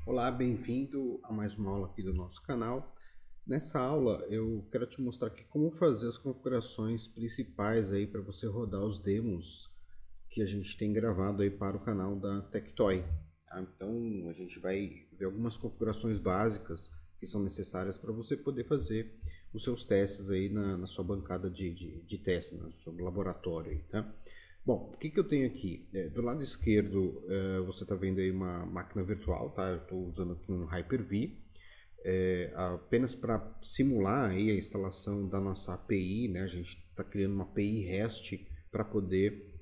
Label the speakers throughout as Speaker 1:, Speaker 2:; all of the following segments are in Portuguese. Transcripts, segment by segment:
Speaker 1: Olá, bem-vindo a mais uma aula aqui do nosso canal. Nessa aula eu quero te mostrar aqui como fazer as configurações principais aí para você rodar os demos que a gente tem gravado aí para o canal da Tectoy. Tá? Então a gente vai ver algumas configurações básicas que são necessárias para você poder fazer os seus testes aí na sua bancada de teste, no seu laboratório aí, tá? Bom, o que eu tenho aqui? Do lado esquerdo, você está vendo aí uma máquina virtual, tá? Eu estou usando aqui um Hyper-V, apenas para simular aí a instalação da nossa API, né? A gente está criando uma API REST para poder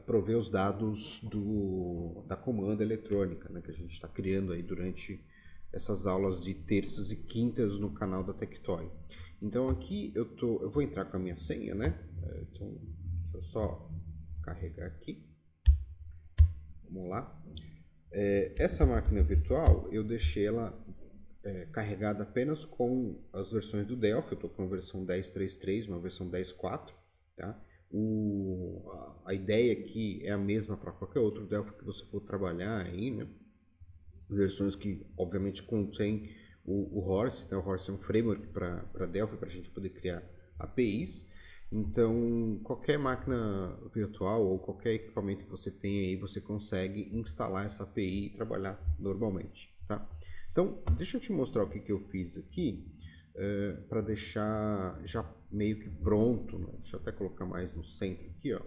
Speaker 1: prover os dados da comanda eletrônica, né? Que a gente está criando aí durante essas aulas de terças e quintas no canal da Tectoy. Então aqui eu vou entrar com a minha senha, né? Então, deixa eu só carregar aqui. Vamos lá. Essa máquina virtual eu deixei ela carregada apenas com as versões do Delphi. Eu estou com a versão 10.3.3, uma versão 10.4. Tá? A ideia aqui é a mesma para qualquer outro Delphi que você for trabalhar aí, né? As versões que obviamente contém o Horse, né? O Horse é um framework para Delphi, para a gente poder criar APIs. Então, qualquer máquina virtual ou qualquer equipamento que você tenha aí, você consegue instalar essa API e trabalhar normalmente, tá? Então, deixa eu te mostrar o que eu fiz aqui para deixar já meio que pronto, né? Deixa eu até colocar mais no centro aqui, ó.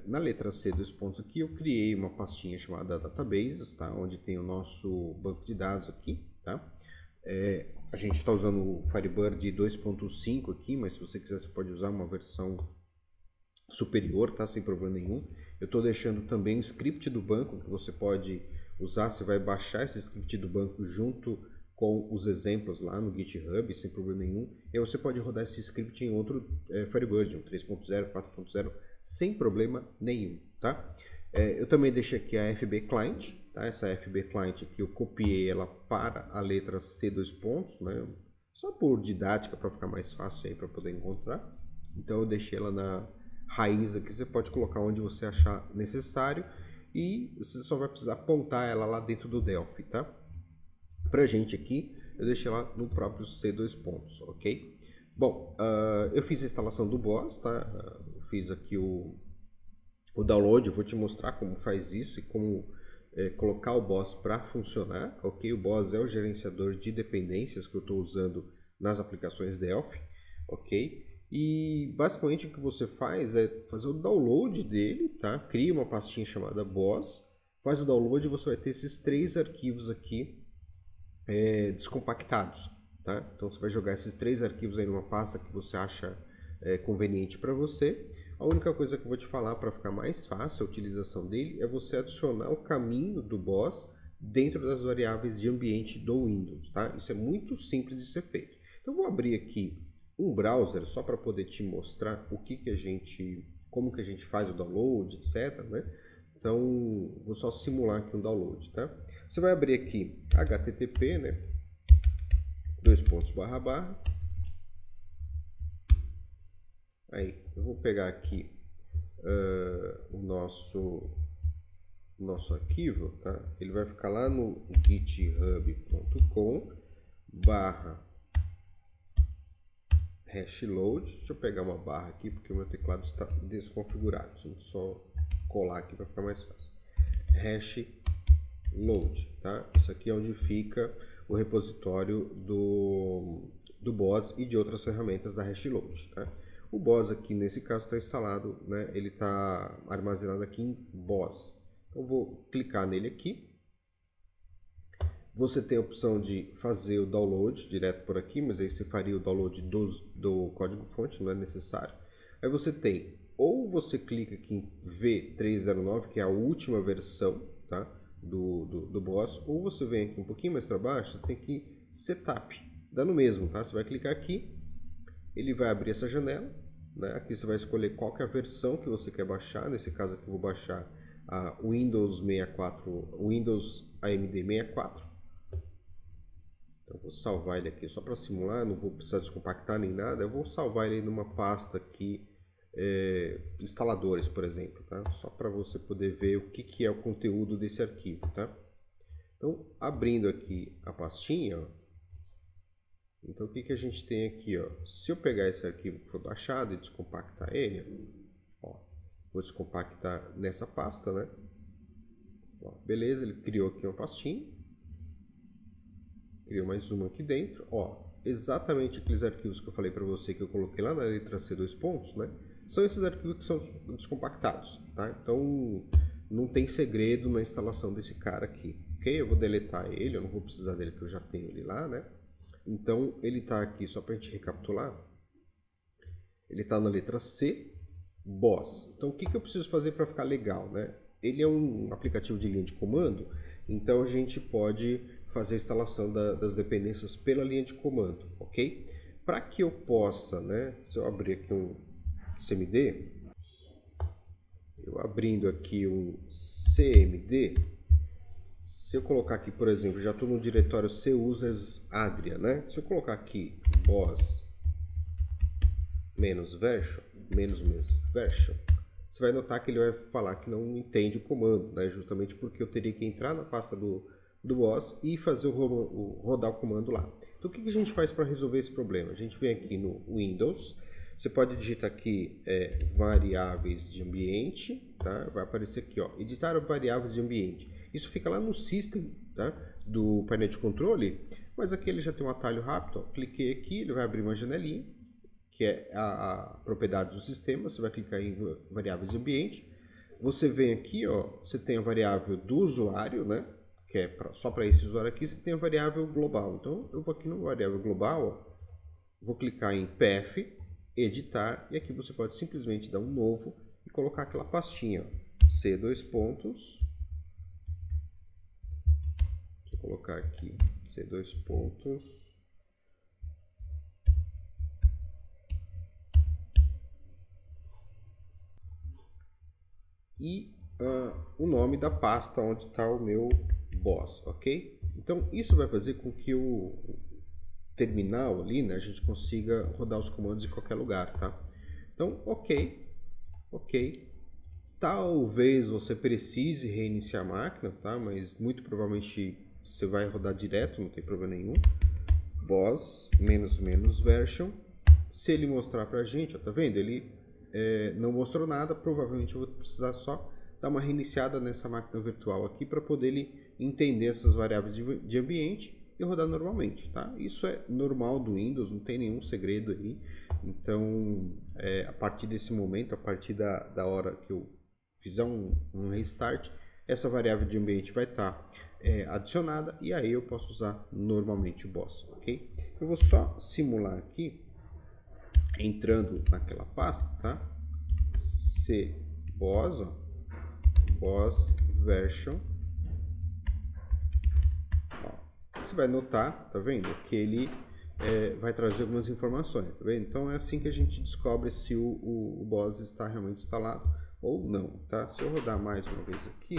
Speaker 1: Na letra C, dois pontos aqui, eu criei uma pastinha chamada Databases, tá? Onde tem o nosso banco de dados aqui, tá? A gente está usando o Firebird 2.5 aqui, mas se você quiser você pode usar uma versão superior, tá? Sem problema nenhum. Eu estou deixando também o script do banco que você pode usar, você vai baixar esse script do banco junto com os exemplos lá no GitHub, sem problema nenhum. E aí você pode rodar esse script em outro Firebird, um 3.0, 4.0, sem problema nenhum, tá? Eu também deixei aqui a FB Client, tá? Essa FB Client aqui eu copiei ela para a letra C dois pontos, né? Só por didática para ficar mais fácil aí para poder encontrar. Então eu deixei ela na raiz aqui, você pode colocar onde você achar necessário e você só vai precisar apontar ela lá dentro do Delphi, tá? Pra gente aqui, eu deixei lá no próprio C dois pontos, ok? Bom, eu fiz a instalação do Boss, tá? Fiz aqui o download, eu vou te mostrar como faz isso e como colocar o Boss para funcionar, ok? O Boss é o gerenciador de dependências que eu estou usando nas aplicações Delphi, ok? E basicamente o que você faz é fazer o download dele, tá? Cria uma pastinha chamada Boss, faz o download e você vai ter esses três arquivos aqui descompactados, tá? Então você vai jogar esses três arquivos aí numa pasta que você acha conveniente para você. A única coisa que eu vou te falar para ficar mais fácil a utilização dele é você adicionar o caminho do Boss dentro das variáveis de ambiente do Windows, tá? Isso é muito simples de ser feito. Então eu vou abrir aqui um browser só para poder te mostrar como que a gente faz o download, etc, né? Então, vou só simular aqui um download, tá? Você vai abrir aqui http, né? Dois pontos barra barra. Aí, eu vou pegar aqui o nosso arquivo, tá? Ele vai ficar lá no github.com barra hashload. Deixa eu pegar uma barra aqui porque o meu teclado está desconfigurado. Vou só colar aqui para ficar mais fácil. Hashload, tá? Isso aqui é onde fica o repositório do Boss e de outras ferramentas da Hashload, tá? O Boss aqui nesse caso está instalado, né? Ele está armazenado aqui em Boss. Então eu vou clicar nele aqui. Você tem a opção de fazer o download direto por aqui, mas aí você faria o download do código-fonte, não é necessário. Aí você tem, ou você clica aqui em V309, que é a última versão, tá, do Boss, ou você vem aqui um pouquinho mais para baixo, tem aqui Setup, dá no mesmo, tá? Você vai clicar aqui, ele vai abrir essa janela, né? Aqui você vai escolher qual que é a versão que você quer baixar, nesse caso aqui eu vou baixar a Windows 64, Windows AMD 64. Então, vou salvar ele aqui só para simular, não vou precisar descompactar nem nada. Eu vou salvar ele numa pasta aqui, instaladores, por exemplo, tá? Só para você poder ver o que é o conteúdo desse arquivo, tá? Então, abrindo aqui a pastinha, ó, então o que a gente tem aqui, ó? Se eu pegar esse arquivo que foi baixado e descompactar ele, ó, vou descompactar nessa pasta, né? Ó, beleza, ele criou aqui uma pastinha, criou mais uma aqui dentro, ó, exatamente aqueles arquivos que eu falei para você que eu coloquei lá na letra C, dois pontos, né? São esses arquivos que são descompactados, tá? Então não tem segredo na instalação desse cara aqui, ok? Eu vou deletar ele, eu não vou precisar dele porque eu já tenho ele lá, né? Então ele está aqui, só para a gente recapitular, ele está na letra C, BOSS. Então o que eu preciso fazer para ficar legal, né? Ele é um aplicativo de linha de comando, então a gente pode fazer a instalação das dependências pela linha de comando, ok? Para que eu possa, né? Se eu abrir aqui um CMD, eu abrindo aqui um CMD, se eu colocar aqui, por exemplo, já estou no diretório C-users Adria, né? Se eu colocar aqui BOSS -version, version, você vai notar que ele vai falar que não entende o comando, né? Justamente porque eu teria que entrar na pasta do BOSS e fazer rodar o comando lá. Então o que a gente faz para resolver esse problema? A gente vem aqui no Windows, você pode digitar aqui variáveis de ambiente, tá? Vai aparecer aqui, ó, editar variáveis de ambiente. Isso fica lá no System, tá? Do painel de controle, mas aqui ele já tem um atalho rápido, ó. Cliquei aqui, ele vai abrir uma janelinha, que é a propriedade do sistema. Você vai clicar em variáveis de ambiente, você vem aqui, ó, você tem a variável do usuário, né? Que é só para esse usuário aqui, você tem a variável global. Então eu vou aqui no variável global, ó, vou clicar em path, editar, e aqui você pode simplesmente dar um novo e colocar aquela pastinha, ó, C dois pontos, deixa eu colocar aqui C dois pontos, e o nome da pasta onde está o meu BOSS, ok? Então isso vai fazer com que o terminal ali, né, a gente consiga rodar os comandos em qualquer lugar, tá? Então, ok. Talvez você precise reiniciar a máquina, tá? Mas muito provavelmente você vai rodar direto, não tem problema nenhum. BOSS -version. Se ele mostrar pra gente, ó, tá vendo? Ele não mostrou nada, provavelmente eu vou precisar só dar uma reiniciada nessa máquina virtual aqui para poder ele entender essas variáveis de ambiente e rodar normalmente, tá? Isso é normal do Windows, não tem nenhum segredo aí. Então, a partir desse momento, a partir da hora que eu fizer um restart, essa variável de ambiente vai estar adicionada e aí eu posso usar normalmente o BOSS, ok? Eu vou só simular aqui, entrando naquela pasta, tá? C BOSS, ó, BOSS version. Ó, você vai notar, tá vendo? Que ele vai trazer algumas informações, tá vendo? Então é assim que a gente descobre se o BOSS está realmente instalado ou não, tá? Se eu rodar mais uma vez aqui,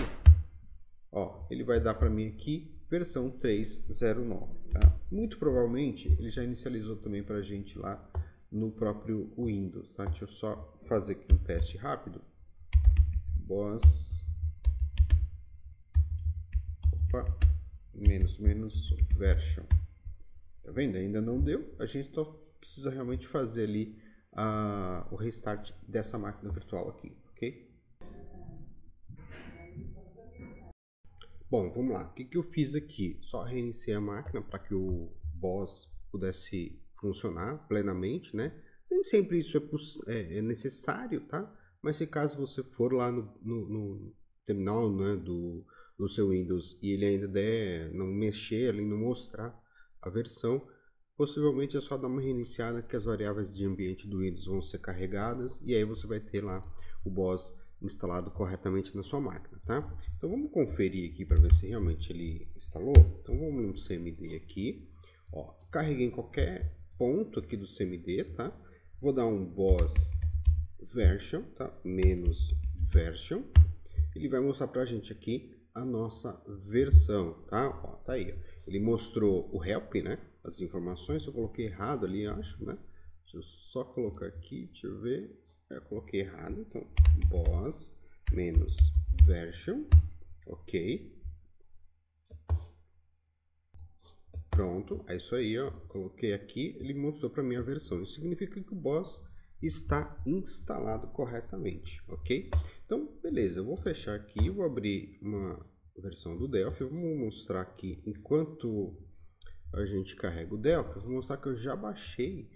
Speaker 1: ó, ele vai dar para mim aqui versão 3.09, tá? Muito provavelmente ele já inicializou também para a gente lá no próprio Windows, tá? Deixa eu só fazer aqui um teste rápido. BOSS -version. Tá vendo? Ainda não deu. A gente só precisa realmente fazer ali o restart dessa máquina virtual aqui, ok? Bom, vamos lá. O que eu fiz aqui? Só reiniciei a máquina para que o BOSS pudesse funcionar plenamente, né? Nem sempre isso é necessário, tá? Mas se caso você for lá no terminal, né, do seu Windows e ele ainda não mexer ali, não mostrar a versão, possivelmente é só dar uma reiniciada que as variáveis de ambiente do Windows vão ser carregadas e aí você vai ter lá o BOSS instalado corretamente na sua máquina, tá? Então vamos conferir aqui para ver se realmente ele instalou. Então vamos no CMD aqui, ó, carreguei em qualquer ponto aqui do CMD, tá? Vou dar um BOSS version, tá? -version. Ele vai mostrar pra gente aqui a nossa versão, tá? Ó, tá aí, ó. Ele mostrou o help, né? As informações, eu coloquei errado ali, acho, né? Deixa eu só colocar aqui, deixa eu ver. Eu coloquei errado, então BOSS -version, ok. Pronto, é isso aí, ó. Coloquei aqui, ele mostrou para mim a versão. Isso significa que o Boss está instalado corretamente, ok? Então, beleza, eu vou fechar aqui, vou abrir uma versão do Delphi. Eu vou mostrar aqui, enquanto a gente carrega o Delphi, eu vou mostrar que eu já baixei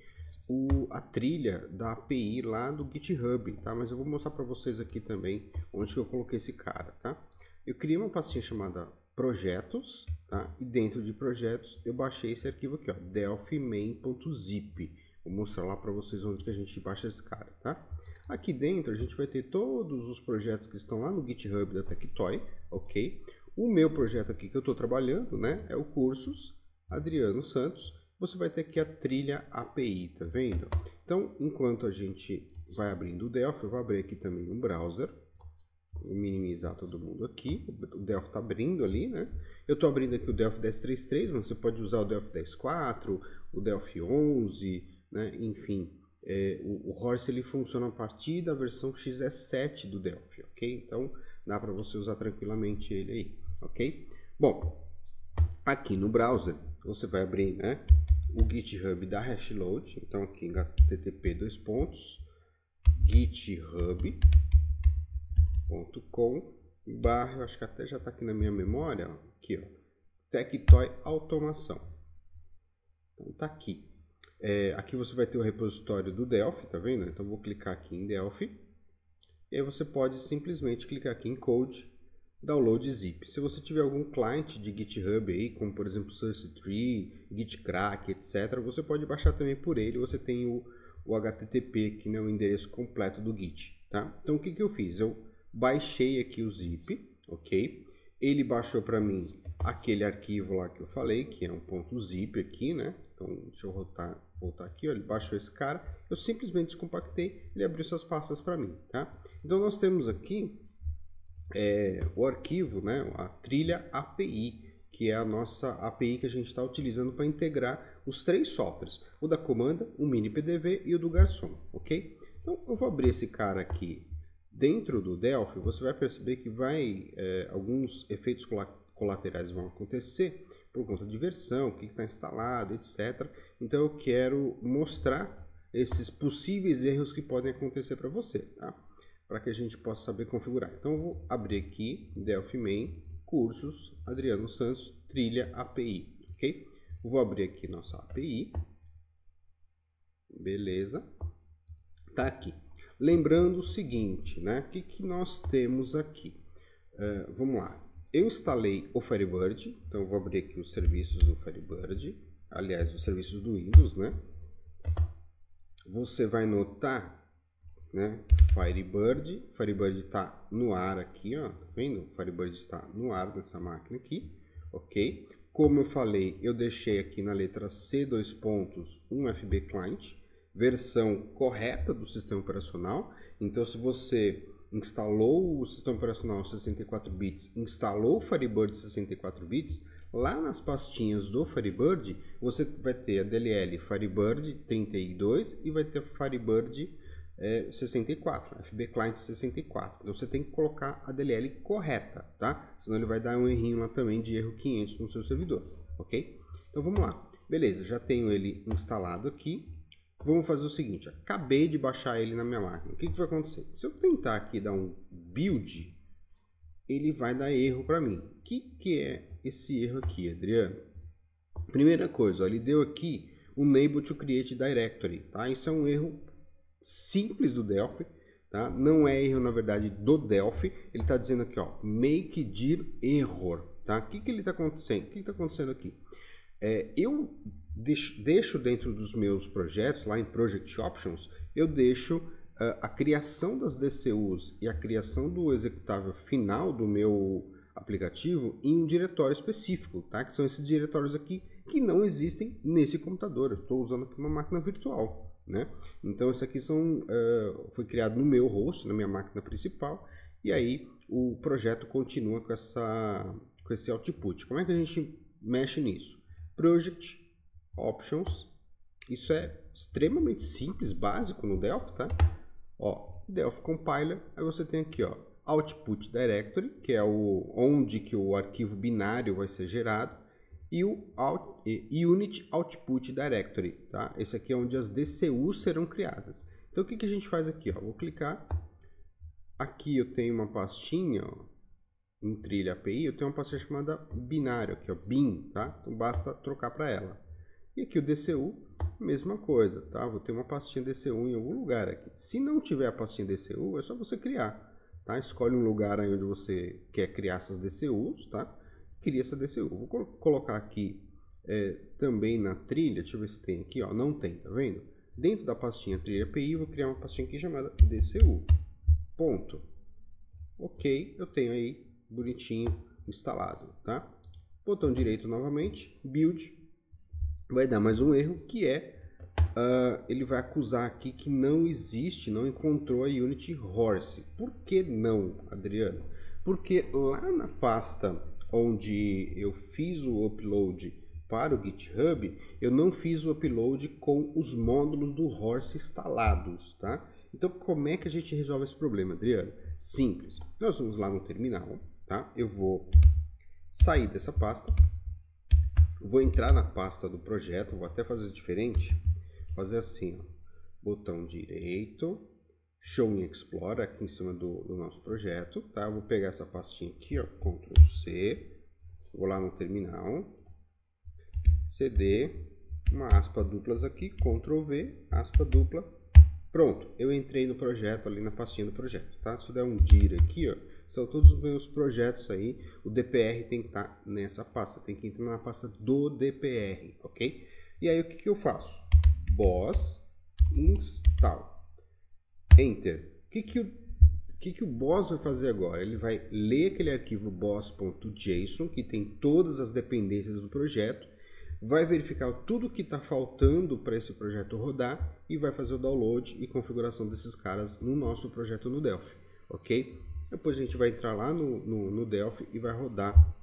Speaker 1: a trilha da API lá do GitHub, tá? Mas eu vou mostrar para vocês aqui também onde que eu coloquei esse cara, tá? Eu criei uma pastinha chamada projetos, tá? E dentro de projetos eu baixei esse arquivo aqui, ó, delphimain.zip. Vou mostrar lá para vocês onde que a gente baixa esse cara, tá? Aqui dentro a gente vai ter todos os projetos que estão lá no GitHub da Tectoy, ok? O meu projeto aqui que eu estou trabalhando, né, é o Cursos Adriano Santos. Você vai ter aqui a trilha API, tá vendo? Então, enquanto a gente vai abrindo o Delphi, eu vou abrir aqui também um browser. Vou minimizar todo mundo aqui. O Delphi está abrindo ali, né? Eu estou abrindo aqui o Delphi 10.3.3, mas você pode usar o Delphi 10.4, o Delphi 11, né? Enfim, o Horse ele funciona a partir da versão XS7 do Delphi, ok? Então, dá para você usar tranquilamente ele aí, ok? Bom, aqui no browser, você vai abrir, né, o GitHub da Hashload. Então, aqui em http://github.com/, eu acho que até já está aqui na minha memória, ó, aqui, ó, Tectoy Automação. Então, tá aqui. Aqui você vai ter o repositório do Delphi, tá vendo? Então, eu vou clicar aqui em Delphi. E aí você pode simplesmente clicar aqui em Code, Download Zip. Se você tiver algum client de GitHub aí, como por exemplo SourceTree, GitKraken, etc., você pode baixar também por ele. Você tem o HTTP, que é o endereço completo do Git, tá? Então o que eu fiz? Eu baixei aqui o zip, ok? Ele baixou para mim aquele arquivo lá que eu falei, que é um .zip aqui, né? Então deixa eu voltar aqui, ó, ele baixou esse cara. Eu simplesmente descompactei, ele abriu essas pastas para mim, tá? Então nós temos aqui o arquivo, né, a trilha API, que é a nossa API que a gente está utilizando para integrar os três softwares, o da comanda, o mini PDV e o do garçom, ok? Então eu vou abrir esse cara aqui dentro do Delphi. Você vai perceber que alguns efeitos colaterais vão acontecer por conta de versão, o que está instalado, etc. Então eu quero mostrar esses possíveis erros que podem acontecer para você, tá? Para que a gente possa saber configurar. Então eu vou abrir aqui Delphi Main, Cursos, Adriano Santos, trilha API, ok? Eu vou abrir aqui nossa API, beleza? Tá aqui. Lembrando o seguinte, né? O que nós temos aqui? Vamos lá. Eu instalei o Firebird, então eu vou abrir aqui os serviços do Firebird, aliás, os serviços do Windows, né? Você vai notar, né, Firebird está no ar aqui, ó, tá vendo? O Firebird está no ar nessa máquina aqui, ok? Como eu falei, eu deixei aqui na letra C, um FB Client, versão correta do sistema operacional. Então, se você instalou o sistema operacional 64 bits, instalou o Firebird 64 bits, lá nas pastinhas do Firebird, você vai ter a DLL Firebird 32 e vai ter Firebird 64, FB Client 64. Então você tem que colocar a DLL correta, tá? Senão ele vai dar um errinho lá também de erro 500 no seu servidor, ok? Então vamos lá. Beleza, já tenho ele instalado aqui. Vamos fazer o seguinte, acabei de baixar ele na minha máquina. O que vai acontecer? Se eu tentar aqui dar um build, ele vai dar erro para mim. O que é esse erro aqui, Adriano? Primeira coisa, ó, ele deu aqui o Unable to Create Directory, tá? Isso é um erro simples do Delphi, tá? Não é erro, na verdade, do Delphi. Ele está dizendo aqui, ó, make dir error, tá? O que ele está acontecendo? O que está acontecendo aqui? Eu deixo dentro dos meus projetos, lá em Project Options, eu deixo a criação das DCUs e a criação do executável final do meu aplicativo em um diretório específico, tá? Que são esses diretórios aqui que não existem nesse computador. Eu estou usando aqui uma máquina virtual, né? Então, isso aqui foi criado no meu host, na minha máquina principal, e aí o projeto continua com esse output. Como é que a gente mexe nisso? Project Options, isso é extremamente simples, básico no Delphi, tá? Ó, Delphi Compiler, aí você tem aqui, ó, Output Directory, que é onde que o arquivo binário vai ser gerado, e o Unit Output Directory, tá? Esse aqui é onde as DCUs serão criadas. Então o que a gente faz aqui? Ó? Vou clicar, aqui eu tenho uma pastinha, ó, em trilha API, eu tenho uma pastinha chamada binário, aqui, ó, bin, tá? Então basta trocar para ela. E aqui o DCU, mesma coisa, tá? Vou ter uma pastinha DCU em algum lugar aqui. Se não tiver a pastinha DCU, é só você criar, tá? Escolhe um lugar aí onde você quer criar essas DCUs, tá? Cria essa DCU. Vou colocar aqui também na trilha, deixa eu ver se tem aqui, ó, não tem, tá vendo? Dentro da pastinha trilha API, eu vou criar uma pastinha aqui chamada DCU. Ponto. Ok, eu tenho aí bonitinho instalado, tá? Botão direito novamente, build, vai dar mais um erro que é, ele vai acusar aqui que não existe, não encontrou a Unity Horse. Por que não, Adriano? Porque lá na pasta onde eu fiz o upload para o GitHub, eu não fiz o upload com os módulos do Horse instalados, tá? Então, como é que a gente resolve esse problema, Adriano? Simples. Nós vamos lá no terminal, tá? Eu vou sair dessa pasta, vou entrar na pasta do projeto, vou até fazer diferente, fazer assim, ó, botão direito, Show in Explorer, aqui em cima do nosso projeto, tá? Eu vou pegar essa pastinha aqui, ó, Ctrl C, vou lá no terminal, CD, uma aspa duplas aqui, Ctrl V, aspa dupla, pronto, eu entrei no projeto, ali na pastinha do projeto, tá? Se eu der um dir aqui, ó, são todos os meus projetos aí, o DPR tem que estar nessa pasta, tem que entrar na pasta do DPR, ok? E aí o que eu faço? Boss install, enter. O que o boss vai fazer agora? Ele vai ler aquele arquivo boss.json, que tem todas as dependências do projeto, vai verificar tudo que está faltando para esse projeto rodar e vai fazer o download e configuração desses caras no nosso projeto no Delphi, ok? Depois a gente vai entrar lá no Delphi e vai rodar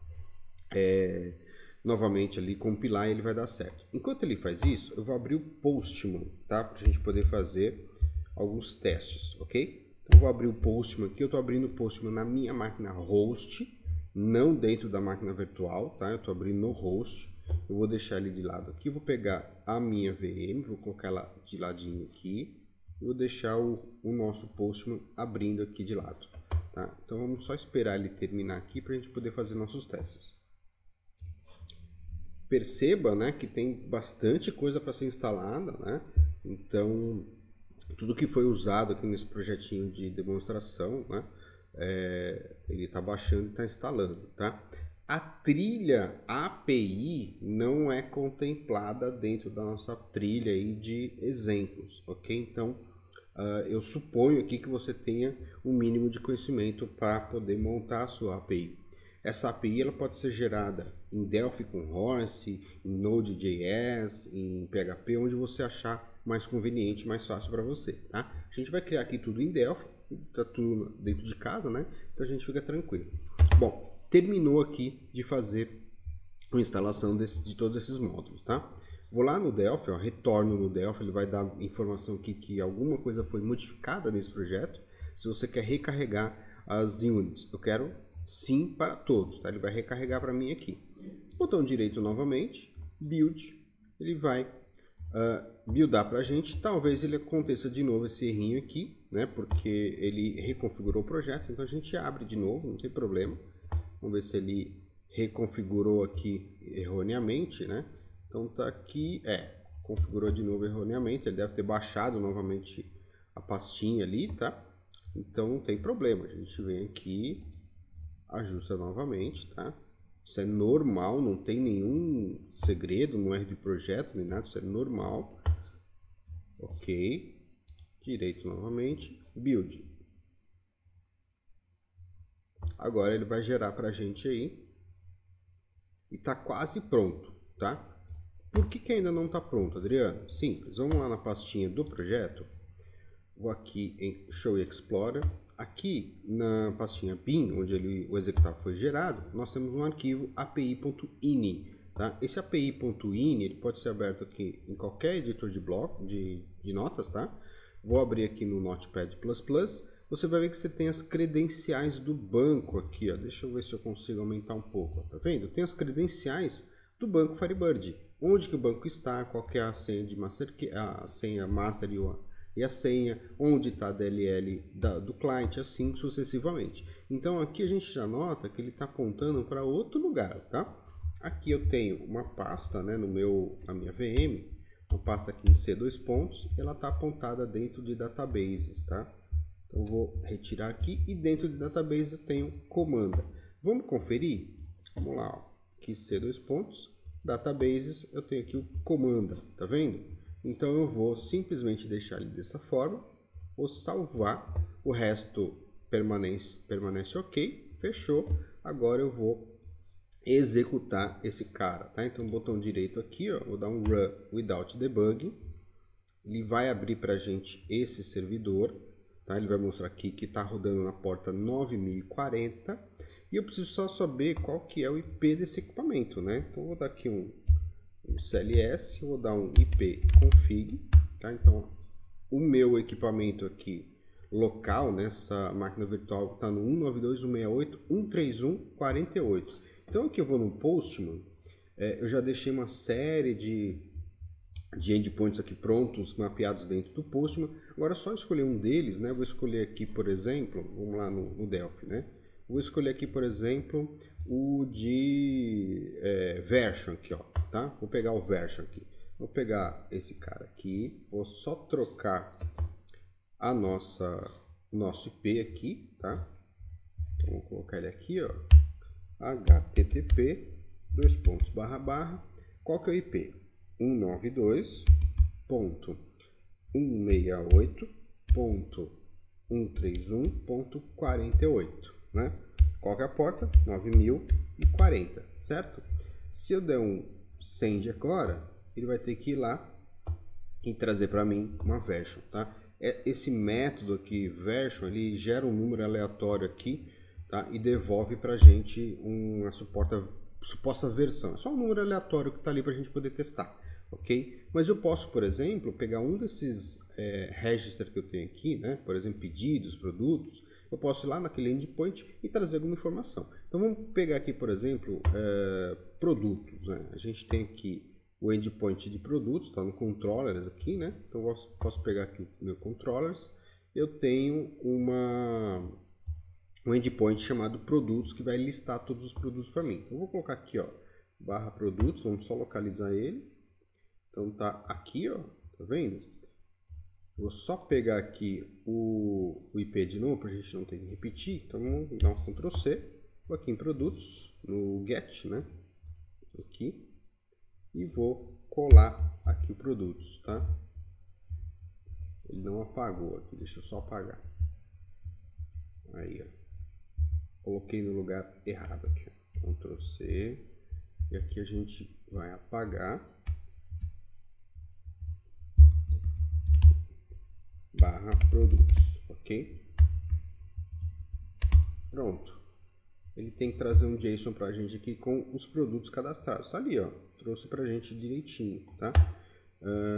Speaker 1: novamente ali, compilar e ele vai dar certo. Enquanto ele faz isso, eu vou abrir o Postman, tá? Para a gente poder fazer alguns testes, ok? Então eu vou abrir o Postman aqui, eu estou abrindo o Postman na minha máquina host, não dentro da máquina virtual, tá? Eu estou abrindo no host. Eu vou deixar ele de lado aqui, vou pegar a minha VM, vou colocar ela de ladinho aqui, vou deixar o nosso Postman abrindo aqui de lado, tá? Então vamos só esperar ele terminar aqui para a gente poder fazer nossos testes. Perceba, né, que tem bastante coisa para ser instalada, né? Então tudo que foi usado aqui nesse projetinho de demonstração, né, ele está baixando e está instalando, tá? A trilha API não é contemplada dentro da nossa trilha aí de exemplos, ok? Então, eu suponho aqui que você tenha um mínimo de conhecimento para poder montar a sua API. Essa API ela pode ser gerada em Delphi com Horse, em Node.js, em PHP, onde você achar mais conveniente, mais fácil para você, tá? A gente vai criar aqui tudo em Delphi, tá tudo dentro de casa, né? Então a gente fica tranquilo. Bom, terminou aqui de fazer a instalação de todos esses módulos, tá? Vou lá no Delphi, ó, retorno no Delphi, ele vai dar informação aqui que alguma coisa foi modificada nesse projeto. Se você quer recarregar as units, eu quero sim para todos, tá? Ele vai recarregar para mim aqui. Botão direito novamente, build, ele vai buildar para a gente. Talvez ele aconteça de novo esse errinho aqui, né? Porque ele reconfigurou o projeto, então a gente abre de novo, não tem problema. Vamos ver se ele reconfigurou aqui erroneamente, né? Então tá aqui, configurou de novo erroneamente, ele deve ter baixado novamente a pastinha ali, tá? Então não tem problema, a gente vem aqui, ajusta novamente, tá? Isso é normal, não tem nenhum segredo, não é de projeto nem nada, isso é normal. Ok, direito novamente, build. Agora ele vai gerar pra gente aí e tá quase pronto, tá? Por que ainda não tá pronto, Adriano? Simples, vamos lá na pastinha do projeto, vou aqui em Show Explorer, aqui na pastinha bin, onde o executável foi gerado, nós temos um arquivo api.ini, tá? Esse api.ini ele pode ser aberto aqui em qualquer editor de bloco, de notas, tá? Vou abrir aqui no Notepad++, você vai ver que você tem as credenciais do banco aqui, ó. Deixa eu ver se eu consigo aumentar um pouco, ó. Tá vendo? Tem as credenciais do banco Firebird. Onde que o banco está, qual que é a senha de master, a senha master e a senha, onde está a DLL do cliente, assim sucessivamente. Então aqui a gente já nota que ele está apontando para outro lugar, tá? Aqui eu tenho uma pasta, né, na minha VM, uma pasta aqui em C2 pontos, ela está apontada dentro de databases, tá? Então eu vou retirar aqui e dentro de database eu tenho comanda. Vamos conferir? Vamos lá, ó. Aqui C2 pontos, databases, eu tenho aqui o comanda, tá vendo? Então eu vou simplesmente deixar ele dessa forma, vou salvar, o resto permanece ok, fechou. Agora eu vou executar esse cara, tá? Então botão direito aqui, ó, vou dar um run without debug, ele vai abrir para a gente esse servidor, tá? Ele vai mostrar aqui que está rodando na porta 9040 e eu preciso só saber qual que é o IP desse equipamento, né? Então eu vou dar aqui um CLS, vou dar um IP config, tá? Então o meu equipamento aqui local nessa máquina virtual está no 192.168.131.48. Então aqui eu vou no Postman, eu já deixei uma série de endpoints aqui prontos, mapeados dentro do Postman. Agora é só escolher um deles, né? Vou escolher aqui, por exemplo, vamos lá no Delphi, né? Vou escolher aqui, por exemplo, o de version aqui, ó, tá? Vou pegar o version aqui. Vou pegar esse cara aqui, vou só trocar a nosso IP aqui, tá? Então, vou colocar ele aqui, ó, http qual que é o IP? 192.168.131.48, né? Qual que é a porta? 9040, certo? Se eu der um send agora, ele vai ter que ir lá e trazer para mim uma version, tá? Esse método aqui, version, ele gera um número aleatório aqui, tá? E devolve para a gente uma suposta versão. É só um número aleatório que está ali para a gente poder testar, ok? Mas eu posso, por exemplo, pegar um desses register que eu tenho aqui, né? Por exemplo, pedidos, produtos. Eu posso ir lá naquele endpoint e trazer alguma informação. Então vamos pegar aqui, por exemplo, produtos, né? A gente tem aqui o endpoint de produtos, está no controllers aqui, né? Então eu posso pegar aqui o meu controllers. Eu tenho um endpoint chamado produtos que vai listar todos os produtos para mim. Então eu vou colocar aqui, ó, barra produtos, vamos só localizar ele. Então tá aqui, ó, tá vendo? Vou só pegar aqui o IP de novo para a gente não ter que repetir. Então vamos dar um Ctrl C, vou aqui em produtos, no get, né? Aqui. E vou colar aqui o produtos, tá? Ele não apagou aqui, deixa eu só apagar. Aí, ó. Coloquei no lugar errado aqui, ó. Ctrl C. E aqui a gente vai apagar. Barra produtos, ok? Pronto. Ele tem que trazer um JSON pra gente aqui com os produtos cadastrados. Tá ali, ó. Trouxe pra gente direitinho, tá?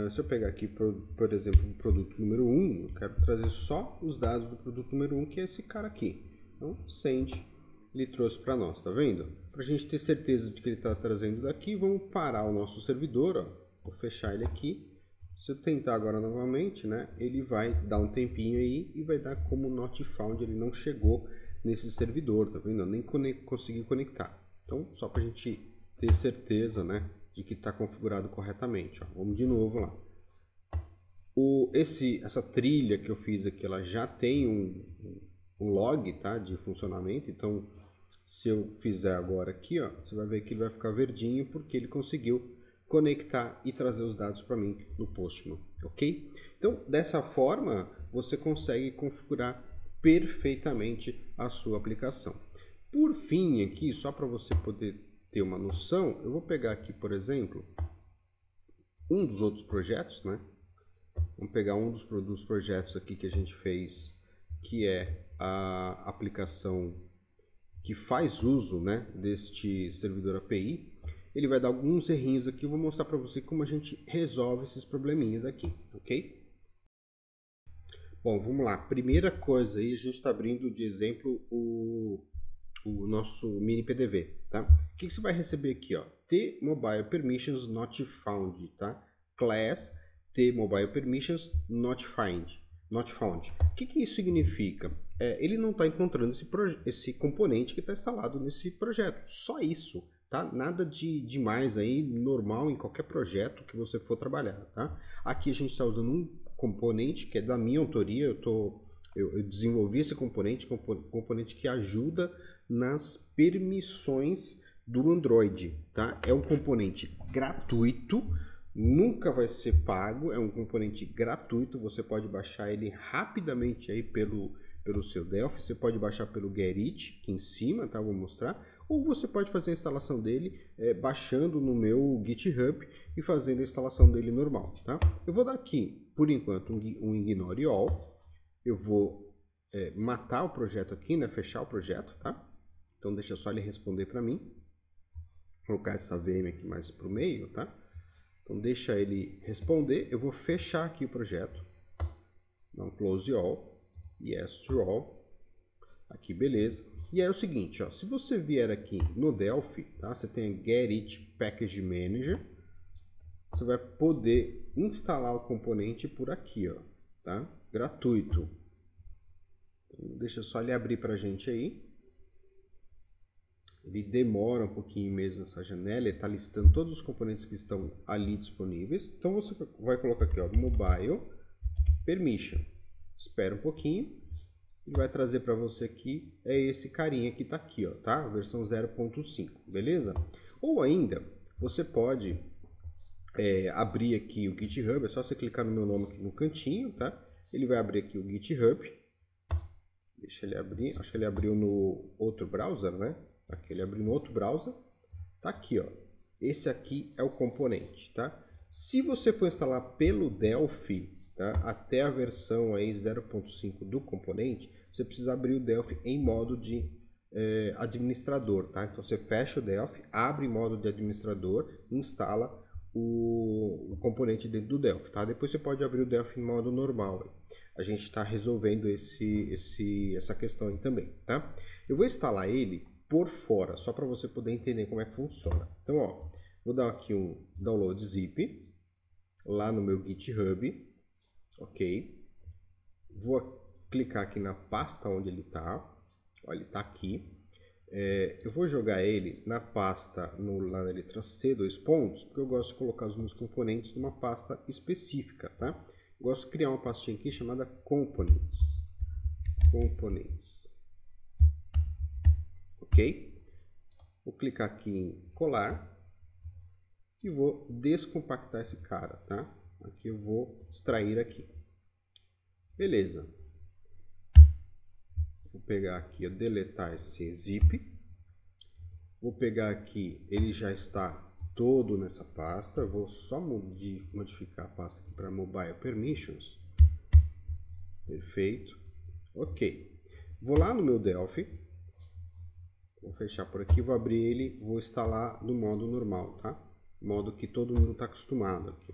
Speaker 1: Se eu pegar aqui, por exemplo, o produto número 1, eu quero trazer só os dados do produto número 1, que é esse cara aqui. Então, send, ele trouxe para nós, tá vendo? Para a gente ter certeza de que ele está trazendo daqui, vamos parar o nosso servidor, ó. Vou fechar ele aqui. Se eu tentar agora novamente, né, ele vai dar um tempinho aí e vai dar como not found, ele não chegou nesse servidor, tá vendo? Eu nem consegui conectar. Então, só para a gente ter certeza, né, de que está configurado corretamente. Ó. Vamos de novo lá. Essa trilha que eu fiz aqui, ela já tem um log, tá, de funcionamento. Então, se eu fizer agora aqui, ó, você vai ver que ele vai ficar verdinho porque ele conseguiu conectar e trazer os dados para mim no Postman, ok? Então, dessa forma, você consegue configurar perfeitamente a sua aplicação. Por fim, aqui, só para você poder ter uma noção, eu vou pegar aqui, por exemplo, um dos outros projetos, né? Vamos pegar um dos projetos aqui que a gente fez, que é a aplicação que faz uso, né, deste servidor API. Ele vai dar alguns errinhos aqui, eu vou mostrar para você como a gente resolve esses probleminhas aqui, ok? Bom, vamos lá. Primeira coisa aí, a gente está abrindo de exemplo o o nosso mini PDV, tá? O que você vai receber aqui, ó? T Mobile Permissions Not Found, tá? Class T Mobile Permissions Not Found. O que isso significa? Ele não está encontrando esse componente que está instalado nesse projeto. Só isso, tá? Nada de demais aí, normal em qualquer projeto que você for trabalhar, tá? Aqui a gente está usando um componente que é da minha autoria. Eu desenvolvi esse componente que ajuda nas permissões do Android, tá? É um componente gratuito, nunca vai ser pago, é um componente gratuito, você pode baixar ele rapidamente aí pelo seu Delphi, você pode baixar pelo Gerrit, aqui em cima, tá? Vou mostrar, ou você pode fazer a instalação dele baixando no meu GitHub e fazendo a instalação dele normal, tá? Eu vou dar aqui, por enquanto, um ignore all, eu vou matar o projeto aqui, né? Fechar o projeto, tá? Então deixa só ele responder para mim. Vou colocar essa VM aqui mais para o meio, tá? Então deixa ele responder. Eu vou fechar aqui o projeto. Dar um close all. Yes to all. Aqui, beleza. E aí é o seguinte, ó, se você vier aqui no Delphi, tá? Você tem a Gerrit Package Manager. Você vai poder instalar o componente por aqui, ó, tá? Gratuito. Então, deixa só ele abrir para a gente aí. Ele demora um pouquinho mesmo essa janela, ele está listando todos os componentes que estão ali disponíveis. Então você vai colocar aqui, ó, Mobile Permission. Espera um pouquinho, ele vai trazer para você aqui, esse carinha que está aqui, ó, tá? A versão 0.5, beleza? Ou ainda, você pode abrir aqui o GitHub, é só você clicar no meu nome aqui no cantinho, tá? Ele vai abrir aqui o GitHub. Deixa ele abrir, acho que ele abriu no outro browser, né? Aqui ele abriu no outro browser, tá aqui, ó. Esse aqui é o componente, tá? Se você for instalar pelo Delphi, tá? Até a versão aí 0.5 do componente, você precisa abrir o Delphi em modo de administrador, tá? Então você fecha o Delphi, abre em modo de administrador e instala o componente dentro do Delphi, tá? Depois você pode abrir o Delphi em modo normal. A gente está resolvendo essa questão aí também, tá? Eu vou instalar ele por fora, só para você poder entender como é que funciona. Então, ó, vou dar aqui um download zip lá no meu GitHub, ok? Vou clicar aqui na pasta onde ele está, ó, ele está aqui. Eu vou jogar ele na pasta lá na letra C, 2 pontos, porque eu gosto de colocar os meus componentes numa pasta específica, tá? Eu gosto de criar uma pastinha aqui chamada Components. Ok? Vou clicar aqui em colar e vou descompactar esse cara, tá? Aqui eu vou extrair aqui. Beleza. Vou pegar aqui, deletar esse zip. Vou pegar aqui, ele já está todo nessa pasta. Eu vou só modificar a pasta aqui para Mobile Permissions. Perfeito. Ok. Vou lá no meu Delphi. Vou fechar por aqui, vou abrir ele, vou instalar no modo normal, tá? Modo que todo mundo está acostumado aqui.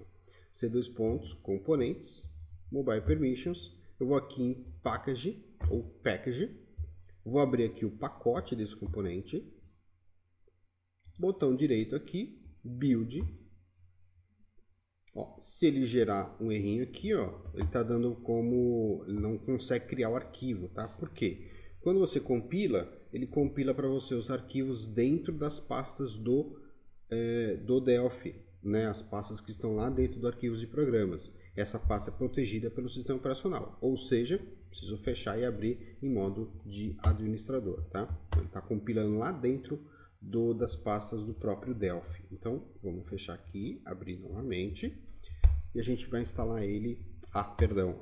Speaker 1: C2 pontos, componentes, Mobile Permissions. Eu vou aqui em Package, ou Package. Vou abrir aqui o pacote desse componente. Botão direito aqui, Build. Ó, se ele gerar um errinho aqui, ó, ele está dando como... ele não consegue criar o arquivo, tá? Por quê? Quando você compila, ele compila para você os arquivos dentro das pastas do Delphi, né? As pastas que estão lá dentro do arquivos de programas. Essa pasta é protegida pelo sistema operacional, ou seja, preciso fechar e abrir em modo de administrador, tá? Ele está compilando lá dentro das pastas do próprio Delphi. Então, vamos fechar aqui, abrir novamente, e a gente vai instalar ele,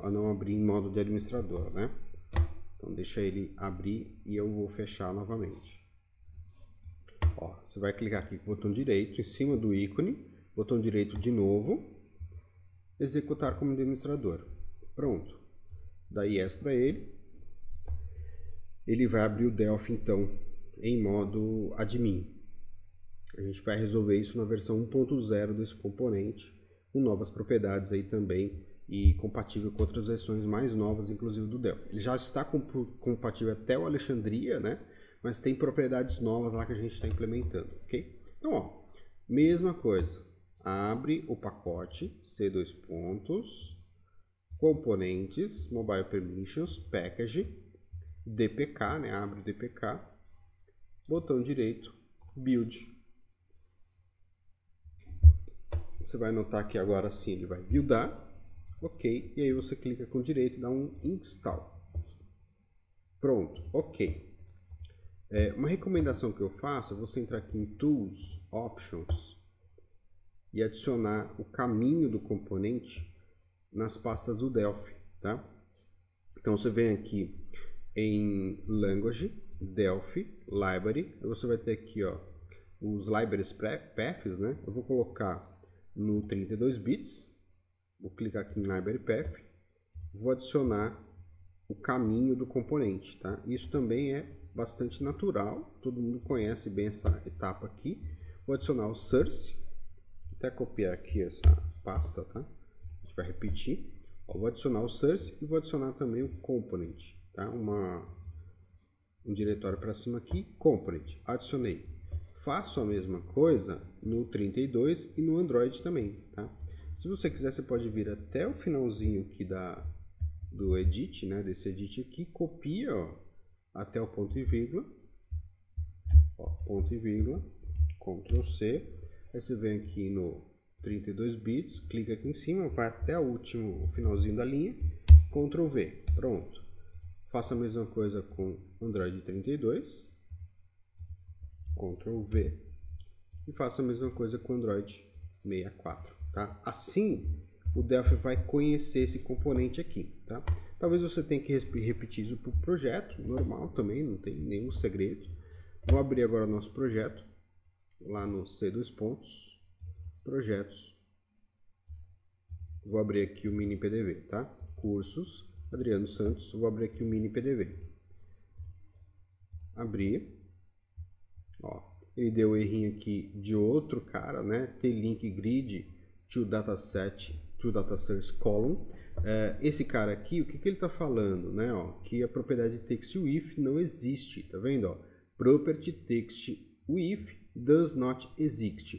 Speaker 1: não abrir em modo de administrador, né? Então deixa ele abrir e eu vou fechar novamente. Ó, você vai clicar aqui com o botão direito em cima do ícone, botão direito de novo, executar como administrador. Pronto. Dá yes para ele. Ele vai abrir o Delphi então em modo admin. A gente vai resolver isso na versão 1.0 desse componente, com novas propriedades aí também e compatível com outras versões mais novas, inclusive do Delphi. Ele já está compatível até o Alexandria, né? mas tem propriedades novas lá que a gente está implementando, ok? Então, ó, mesma coisa, abre o pacote, C2 pontos, componentes, Mobile Permissions, Package, DPK, né? Abre o DPK, botão direito, Build. Você vai notar que agora sim ele vai buildar, ok, e aí você clica com direito e dá um install. Pronto, ok. Uma recomendação que eu faço é você entrar aqui em Tools, Options e adicionar o caminho do componente nas pastas do Delphi, tá? Então você vem aqui em Language, Delphi, Library, você vai ter aqui, ó, os libraries paths, né? Eu vou colocar no 32 bits, vou clicar aqui em Library Path, vou adicionar o caminho do componente, tá? Isso também é bastante natural, todo mundo conhece bem essa etapa aqui. Vou adicionar o source, vou até copiar aqui essa pasta, tá? A gente vai repetir. Ó, vou adicionar o source e vou adicionar também o component, tá? Um diretório para cima aqui, component, adicionei. Faço a mesma coisa no 32 e no Android também, tá? Se você quiser, você pode vir até o finalzinho aqui do edit, né? Desse edit aqui, copia, ó, até o ponto e vírgula, ó, ponto e vírgula, Ctrl C, aí você vem aqui no 32 bits, clica aqui em cima, vai até o último finalzinho da linha, Ctrl V, pronto. Faça a mesma coisa com Android 32, Ctrl V, e faça a mesma coisa com Android 64, tá? Assim, o Delphi vai conhecer esse componente aqui, tá? Talvez você tenha que repetir isso para o projeto, normal também, não tem nenhum segredo. Vou abrir agora o nosso projeto, lá no C2 pontos, projetos. Vou abrir aqui o mini PDV, tá? Cursos, Adriano Santos, vou abrir aqui o mini PDV. Abrir. Ó, ele deu um errinho aqui de outro cara, né? T-link grid to dataset to data source column. Esse cara aqui, o que ele está falando, né? Ó, que a propriedade text with não existe, tá vendo? Ó? Property text with does not exist.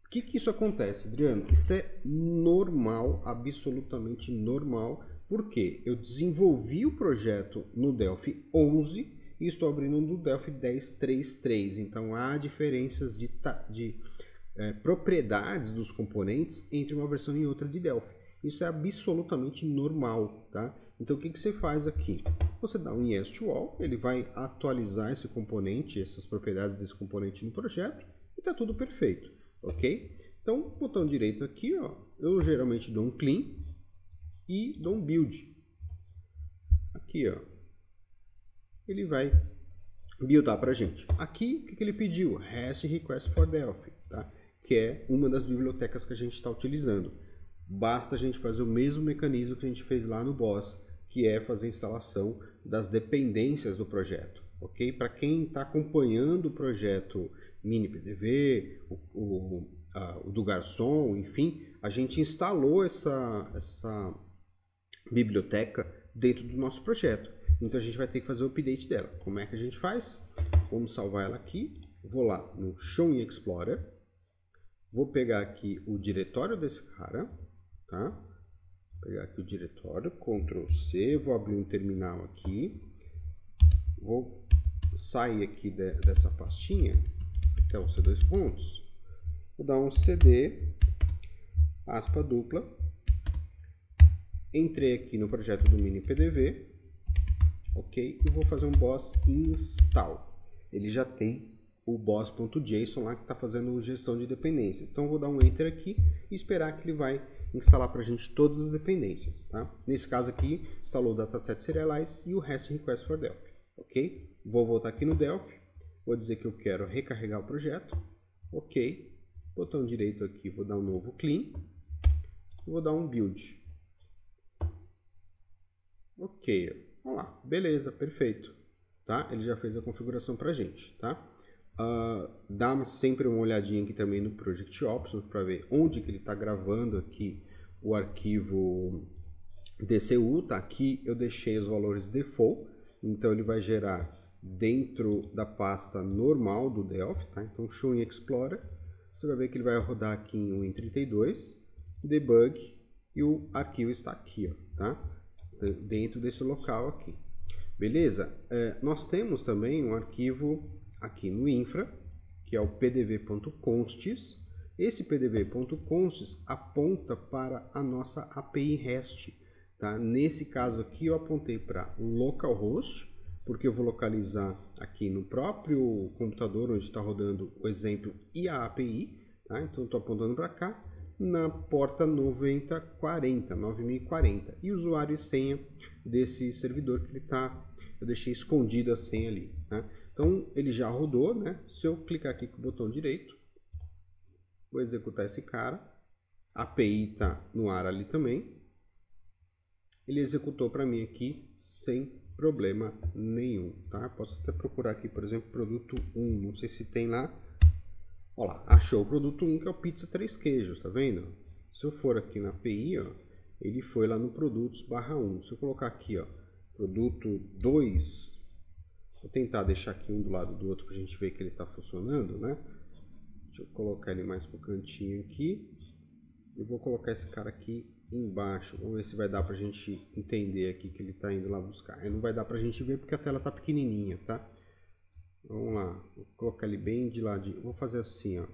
Speaker 1: O que isso acontece, Adriano? Isso é normal, absolutamente normal, porque eu desenvolvi o projeto no Delphi 11 e estou abrindo no Delphi 10.3.3. Então há diferenças de propriedades dos componentes entre uma versão e outra de Delphi. Isso é absolutamente normal, tá? Então o que você faz aqui? Você dá um yes to all, ele vai atualizar esse componente, essas propriedades desse componente no projeto e tá tudo perfeito, ok? Então, botão direito aqui, ó, eu geralmente dou um clean e dou um build. Aqui, ó, ele vai buildar pra gente. Aqui, o que ele pediu? REST Request for Delphi, tá? Que é uma das bibliotecas que a gente está utilizando. Basta a gente fazer o mesmo mecanismo que a gente fez lá no Boss, que é fazer a instalação das dependências do projeto, ok? Para quem está acompanhando o projeto Mini PDV, o do Garçom, enfim, a gente instalou essa biblioteca dentro do nosso projeto. Então a gente vai ter que fazer o update dela. Como é que a gente faz? Vamos salvar ela aqui. Vou lá no Show in Explorer. Vou pegar aqui o diretório desse cara, tá? Vou pegar aqui o diretório, Ctrl C, vou abrir um terminal aqui. Vou sair aqui dessa pastinha, até o C2 pontos. Vou dar um CD, aspa dupla. Entrei aqui no projeto do mini PDV, ok? E vou fazer um boss install. Ele já tem o boss.json lá que está fazendo gestão de dependências. Então vou dar um enter aqui e esperar que ele vai instalar para a gente todas as dependências, tá? Nesse caso aqui, instalou o dataset serialize e o REST request for Delphi, ok? Vou voltar aqui no Delphi, vou dizer que eu quero recarregar o projeto, ok? Botão direito aqui, vou dar um novo clean, vou dar um build. Ok, vamos lá, beleza, perfeito, tá? Ele já fez a configuração pra gente, tá? Dá sempre uma olhadinha aqui também no Project Options para ver onde que ele está gravando aqui o arquivo DCU, tá? Aqui eu deixei os valores default, então ele vai gerar dentro da pasta normal do Delphi, tá? Então, Show in Explorer, você vai ver que ele vai rodar aqui em Win32, debug, e o arquivo está aqui, ó, tá? Dentro desse local aqui. Beleza? Nós temos também um arquivo aqui no infra, que é o pdv.consts. Esse pdv.consts aponta para a nossa API REST. Tá? Nesse caso aqui eu apontei para localhost, porque eu vou localizar aqui no próprio computador onde está rodando o exemplo e a API. Tá? Então estou apontando para cá, na porta 9040. E usuário e senha desse servidor que ele está, eu deixei escondido a senha ali. Tá? Então ele já rodou, né? Se eu clicar aqui com o botão direito, vou executar esse cara. A API está no ar ali também. Ele executou para mim aqui sem problema nenhum, tá? Posso até procurar aqui, por exemplo, produto 1, não sei se tem lá. Olha lá, achou o produto 1, que é o pizza 3 queijos, tá vendo? Se eu for aqui na API, ó, ele foi lá no produtos /1. Se eu colocar aqui, ó, produto 2, vou tentar deixar aqui um do lado do outro para a gente ver que ele está funcionando, né? Deixa eu colocar ele mais pro cantinho aqui. Eu vou colocar esse cara aqui embaixo. Vamos ver se vai dar pra gente entender aqui que ele tá indo lá buscar. Não vai dar pra gente ver porque a tela tá pequenininha, tá? Vamos lá. Vou colocar ele bem de ladinho. Vou fazer assim, ó.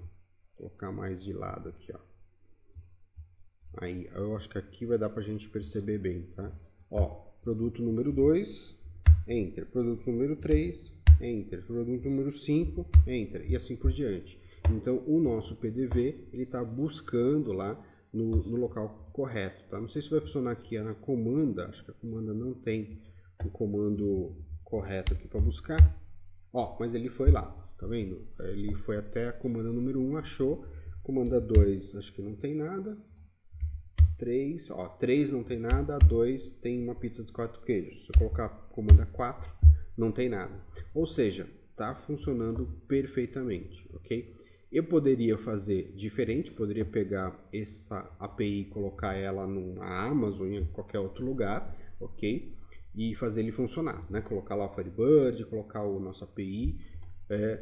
Speaker 1: Colocar mais de lado aqui, ó. Aí, eu acho que aqui vai dar pra gente perceber bem, tá? Ó, produto número 2, Enter. Produto número 3, Enter. Produto número 5, Enter. E assim por diante. Então, o nosso PDV, ele está buscando lá no local correto, tá? Não sei se vai funcionar aqui na comanda, acho que a comanda não tem o comando correto aqui para buscar. Ó, mas ele foi lá, tá vendo? Ele foi até a comanda número 1, achou. Comanda 2, acho que não tem nada. 3, ó, 3 não tem nada, 2 tem uma pizza de 4 queijos. Se eu colocar comanda 4, não tem nada. Ou seja, tá funcionando perfeitamente, ok? Eu poderia fazer diferente, poderia pegar essa API e colocar ela na Amazon, em qualquer outro lugar, ok? E fazer ele funcionar, né? Colocar lá o Firebird, colocar o nosso API.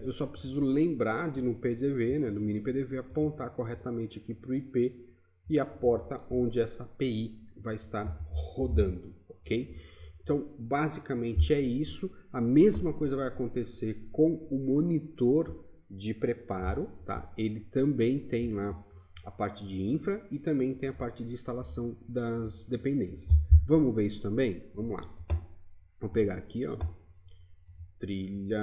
Speaker 1: Eu só preciso lembrar de no PDV, né, no mini PDV, apontar corretamente aqui para o IP e a porta onde essa API vai estar rodando, ok? Então, basicamente é isso. A mesma coisa vai acontecer com o monitor de preparo, tá? Ele também tem lá a parte de infra e também tem a parte de instalação das dependências. Vamos ver isso também? Vamos lá. Vou pegar aqui, ó, trilha,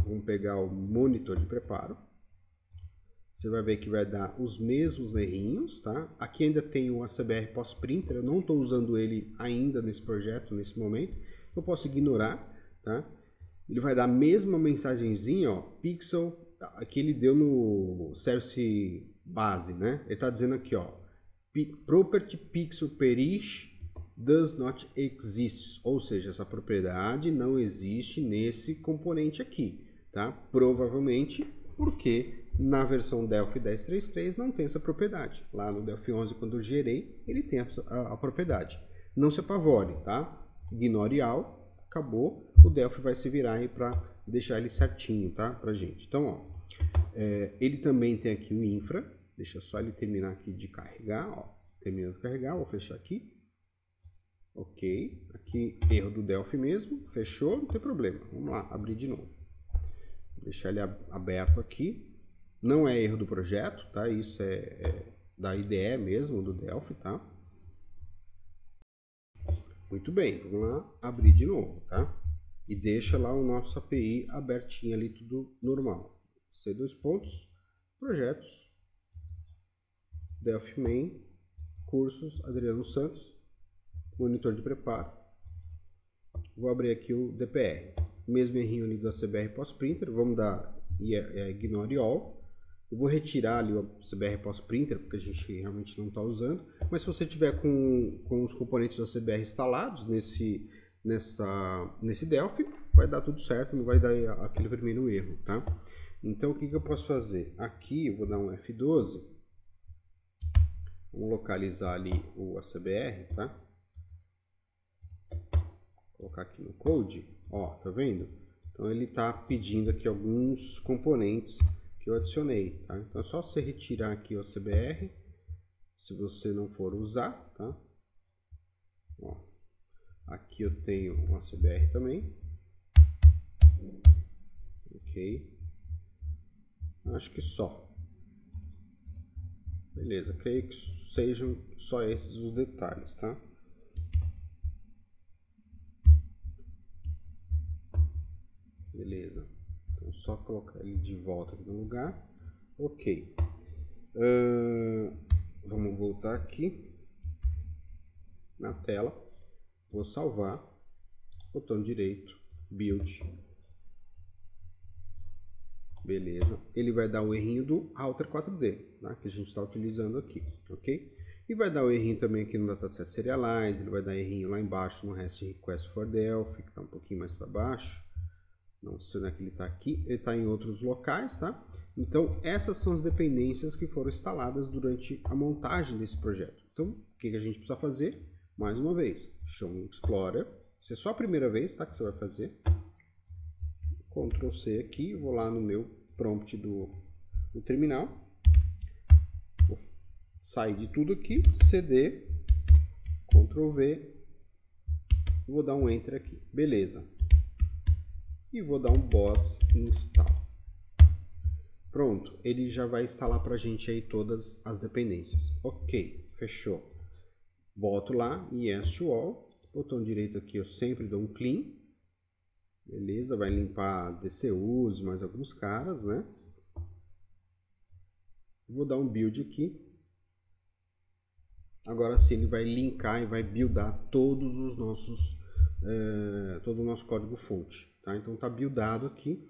Speaker 1: vamos pegar o monitor de preparo. Você vai ver que vai dar os mesmos errinhos, tá? Aqui ainda tem o ACBR Post-Printer, eu não estou usando ele ainda nesse projeto, nesse momento. Eu posso ignorar, tá? Ele vai dar a mesma mensagenzinha, ó, pixel, que ele deu no service base, né? Ele está dizendo aqui, ó, property pixel perish does not exist, ou seja, essa propriedade não existe nesse componente aqui, tá? Provavelmente porque na versão Delphi 10.3.3 não tem essa propriedade. Lá no Delphi 11, quando eu gerei, ele tem a propriedade. Não se apavore, tá? Ignore all, acabou. O Delphi vai se virar aí para deixar ele certinho, tá? Pra gente. Então, ó, ele também tem aqui o infra. Deixa só ele terminar aqui de carregar, ó. Terminando de carregar, vou fechar aqui. Ok. Aqui, erro do Delphi mesmo. Fechou, não tem problema. Vamos lá, abrir de novo. Vou deixar ele aberto aqui. Não é erro do projeto, tá? Isso é da IDE mesmo, do Delphi, tá? Muito bem, vamos lá abrir de novo, tá? E deixa lá o nosso API abertinho ali, tudo normal. C2 pontos, projetos, Delphi Main, cursos, Adriano Santos, monitor de preparo. Vou abrir aqui o DPR. Mesmo errinho ali do ACBR Post-Printer, vamos dar Ignore All. Eu vou retirar ali o CBR Post-Printer, porque a gente realmente não está usando. Mas se você tiver com os componentes do CBR instalados nesse Delphi, vai dar tudo certo, não vai dar aquele primeiro erro, tá? Então, o que eu posso fazer? Aqui, eu vou dar um F12. Vamos localizar ali o ACBR, tá? Vou colocar aqui no code. Ó, tá vendo? Então ele está pedindo aqui alguns componentes que eu adicionei, tá? Então é só você retirar aqui o ACBR, se você não for usar, tá? Ó, aqui eu tenho um ACBR também. Ok. Acho que só. Beleza, creio que sejam só esses os detalhes, tá? Beleza. Então só colocar ele de volta aqui no lugar. Ok. Vamos voltar aqui na tela. Vou salvar. Botão direito, Build. Beleza. Ele vai dar o errinho do Router 4D, tá? Que a gente está utilizando aqui, ok? E vai dar o errinho também aqui no Dataset Serialize. Ele vai dar errinho lá embaixo no REST Request for Delphi, que está um pouquinho mais para baixo. Não sei onde é que ele está aqui. Ele está em outros locais, tá? Então, essas são as dependências que foram instaladas durante a montagem desse projeto. Então, o que a gente precisa fazer? Mais uma vez, Show me Explorer. Se é só a primeira vez, tá, que você vai fazer. Ctrl C aqui, vou lá no meu prompt do terminal. Vou sair de tudo aqui, CD, Ctrl V, vou dar um Enter aqui. Beleza. E vou dar um boss install. Pronto, ele já vai instalar para a gente aí todas as dependências. Ok, fechou. Volto lá em Yes to All, botão direito aqui eu sempre dou um clean. Beleza, vai limpar as DCUs e mais alguns caras, né? Vou dar um build aqui. Agora sim ele vai linkar e vai buildar todos os nossos, todo o nosso código fonte. Tá? Então está buildado aqui.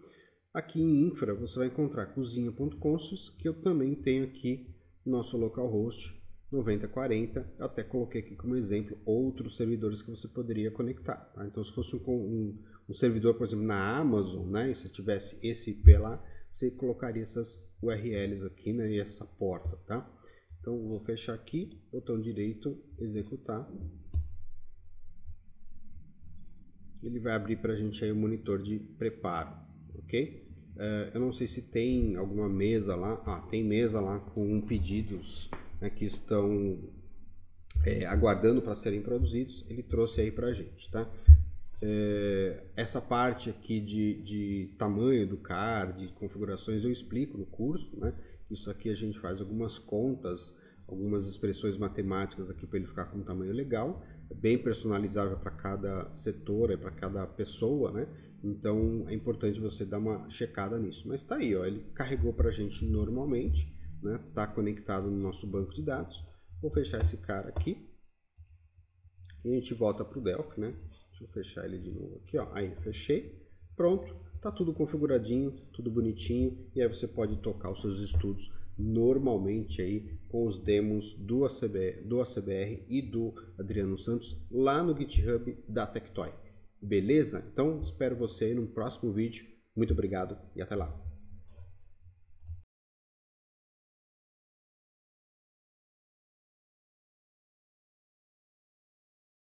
Speaker 1: Aqui em infra você vai encontrar cozinha.consus, que eu também tenho aqui no nosso localhost 9040. Eu até coloquei aqui como exemplo outros servidores que você poderia conectar. Tá? Então se fosse um servidor, por exemplo, na Amazon, né, e se tivesse esse IP lá, você colocaria essas URLs aqui, né, e essa porta. Tá? Então vou fechar aqui, botão direito, executar. Ele vai abrir para a gente aí o monitor de preparo, ok? Eu não sei se tem alguma mesa lá. Tem mesa lá com pedidos, né, que estão aguardando para serem produzidos. Ele trouxe aí para a gente, tá? Essa parte aqui de tamanho do card, de configurações, eu explico no curso, né? Isso aqui a gente faz algumas contas, algumas expressões matemáticas aqui para ele ficar com um tamanho legal. Bem personalizável para cada setor, para cada pessoa, né? Então é importante você dar uma checada nisso. Mas tá aí, ó, ele carregou para a gente normalmente, né? Tá conectado no nosso banco de dados. Vou fechar esse cara aqui e a gente volta para o Delphi, né? Deixa eu fechar ele de novo aqui, ó. Aí fechei, pronto, tá tudo configuradinho, tudo bonitinho e aí você pode tocar os seus estudos normalmente aí com os demos do ACBR e do Adriano Santos lá no GitHub da Tectoy. Beleza? Então espero você aí no próximo vídeo. Muito obrigado e até lá.